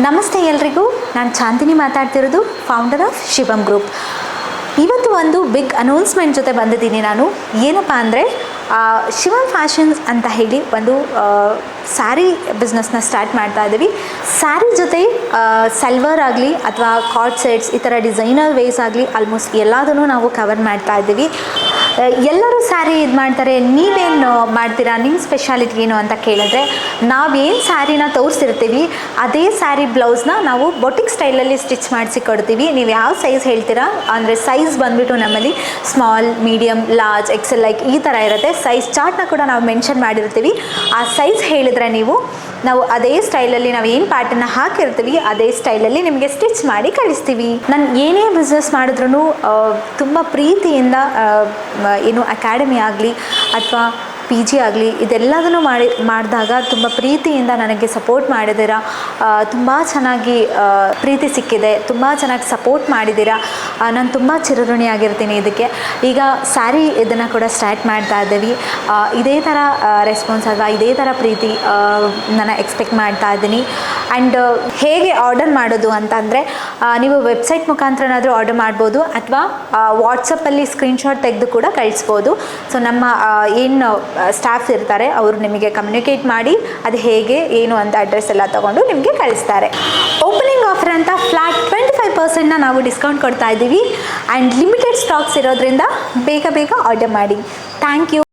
ನಮಸ್ತೆ ಎಲ್ರಿಗೂ, ನಾನು ಚಾಂದಿನಿ ಮಾತಾಡ್ತಿರೋದು, ಫೌಂಡರ್ ಆಫ್ ಶಿವಂ ಗ್ರೂಪ್. ಇವತ್ತು ಒಂದು ಬಿಗ್ ಅನೌನ್ಸ್ಮೆಂಟ್ ಜೊತೆ ಬಂದಿದ್ದೀನಿ ನಾನು. ಏನಪ್ಪ ಅಂದರೆ ಶಿವಂ ಫ್ಯಾಷನ್ಸ್ ಅಂತ ಹೇಳಿ ಒಂದು ಸ್ಯಾರಿ ಬಿಸ್ನೆಸ್ನ ಸ್ಟಾರ್ಟ್ ಮಾಡ್ತಾ ಇದ್ದೀವಿ. ಸ್ಯಾರಿ ಜೊತೆ ಸಲ್ವರ್ ಆಗಲಿ ಅಥವಾ ಕಾರ್ಡ್ ಸೆಟ್ಸ್ ಈ ಥರ ಡಿಸೈನರ್ ವೇಸ್ ಆಗಲಿ ಆಲ್ಮೋಸ್ಟ್ ಎಲ್ಲದನ್ನು ನಾವು ಕವರ್ ಮಾಡ್ತಾ ಇದ್ದೀವಿ. ಎಲ್ಲರೂ ಸ್ಯಾರಿ ಇದು ಮಾಡ್ತಾರೆ, ನೀವೇನು ಮಾಡ್ತೀರಾ, ನಿಮ್ಮ ಸ್ಪೆಷಾಲಿಟಿ ಏನು ಅಂತ ಕೇಳಿದ್ರೆ, ನಾವೇನು ಸ್ಯಾರಿನ ತೋರಿಸಿರ್ತೀವಿ ಅದೇ ಸ್ಯಾರಿ ಬ್ಲೌಸ್ನ ನಾವು ಬೊಟಿಕ್ ಸ್ಟೈಲಲ್ಲಿ ಸ್ಟಿಚ್ ಮಾಡಿಸಿ ಕೊಡ್ತೀವಿ. ನೀವು ಯಾವ ಸೈಜ್ ಹೇಳ್ತೀರಾ ಅಂದರೆ ಸೈಜ್ ಬಂದುಬಿಟ್ಟು ನಮ್ಮಲ್ಲಿ small, medium, large, XL like ಈ ಥರ ಇರುತ್ತೆ. ಸೈಜ್ ಚಾರ್ಟ್ನ ಕೂಡ ನಾವು ಮೆನ್ಷನ್ ಮಾಡಿರ್ತೀವಿ. ಆ ಸೈಜ್ ಹೇಳಿದರೆ ನಾವು ಅದೇ ಸ್ಟೈಲಲ್ಲಿ ನಾವು ಏನು ಪ್ಯಾಟರ್ನ ಹಾಕಿರ್ತೀವಿ ಅದೇ ಸ್ಟೈಲಲ್ಲಿ ನಿಮಗೆ ಸ್ಟಿಚ್ ಮಾಡಿ ಕಳಿಸ್ತೀವಿ. ನಾನು ಏನೇ ಬಿಸ್ನೆಸ್ ಮಾಡಿದ್ರೂ ತುಂಬ ಪ್ರೀತಿಯಿಂದ ಏನು ಅಕಾಡೆಮಿ ಆಗಲಿ ಅಥವಾ PG ಆಗಲಿ ಇದೆಲ್ಲದನ್ನು ಮಾಡಿದಾಗ ತುಂಬ ಪ್ರೀತಿಯಿಂದ ನನಗೆ ಸಪೋರ್ಟ್ ಮಾಡಿದ್ದೀರಾ. ತುಂಬ ಚೆನ್ನಾಗಿ ಪ್ರೀತಿ ಸಿಕ್ಕಿದೆ, ತುಂಬ ಚೆನ್ನಾಗಿ ಸಪೋರ್ಟ್ ಮಾಡಿದ್ದೀರಾ. ನಾನು ತುಂಬ ಚಿರಋಣಿಯಾಗಿರ್ತೀನಿ ಇದಕ್ಕೆ. ಈಗ ಸ್ಯಾರಿ ಇದನ್ನು ಕೂಡ ಸ್ಟಾರ್ಟ್ ಮಾಡ್ತಾ ಇದ್ದೀವಿ. ಇದೇ ಥರ ರೆಸ್ಪಾನ್ಸ್ ಅಥವಾ ಇದೇ ಥರ ಪ್ರೀತಿ ನಾನು ಎಕ್ಸ್ಪೆಕ್ಟ್ ಮಾಡ್ತಾ ಇದ್ದೀನಿ. ಆ್ಯಂಡ್ ಹೇಗೆ ಆರ್ಡರ್ ಮಾಡೋದು ಅಂತಂದರೆ, ನೀವು ವೆಬ್ಸೈಟ್ ಮುಖಾಂತರನಾದರೂ ಆರ್ಡರ್ ಮಾಡ್ಬೋದು ಅಥವಾ ವಾಟ್ಸಪ್ಪಲ್ಲಿ ಸ್ಕ್ರೀನ್ಶಾಟ್ ತೆಗೆದು ಕೂಡ ಕಳಿಸ್ಬೋದು. ಸೊ ನಮ್ಮ ಏನು ಸ್ಟಾಫ್ಸ್ ಇರ್ತಾರೆ ಅವರು ನಿಮಗೆ ಕಮ್ಯುನಿಕೇಟ್ ಮಾಡಿ ಅದು ಹೇಗೆ ಏನು ಅಂತ ಅಡ್ರೆಸ್ ಎಲ್ಲ ತೊಗೊಂಡು ನಿಮಗೆ ಕಳಿಸ್ತಾರೆ. ಓಪನಿಂಗ್ ಆಫರ್ ಅಂತ ಫ್ಲಾಟ್ 25% ನಾವು ಡಿಸ್ಕೌಂಟ್ ಕೊಡ್ತಾ ಇದ್ದೀವಿ. ಆ್ಯಂಡ್ ಲಿಮಿಟೆಡ್ ಸ್ಟಾಕ್ಸ್ ಇರೋದ್ರಿಂದ ಬೇಗ ಆರ್ಡರ್ ಮಾಡಿ. Thank you.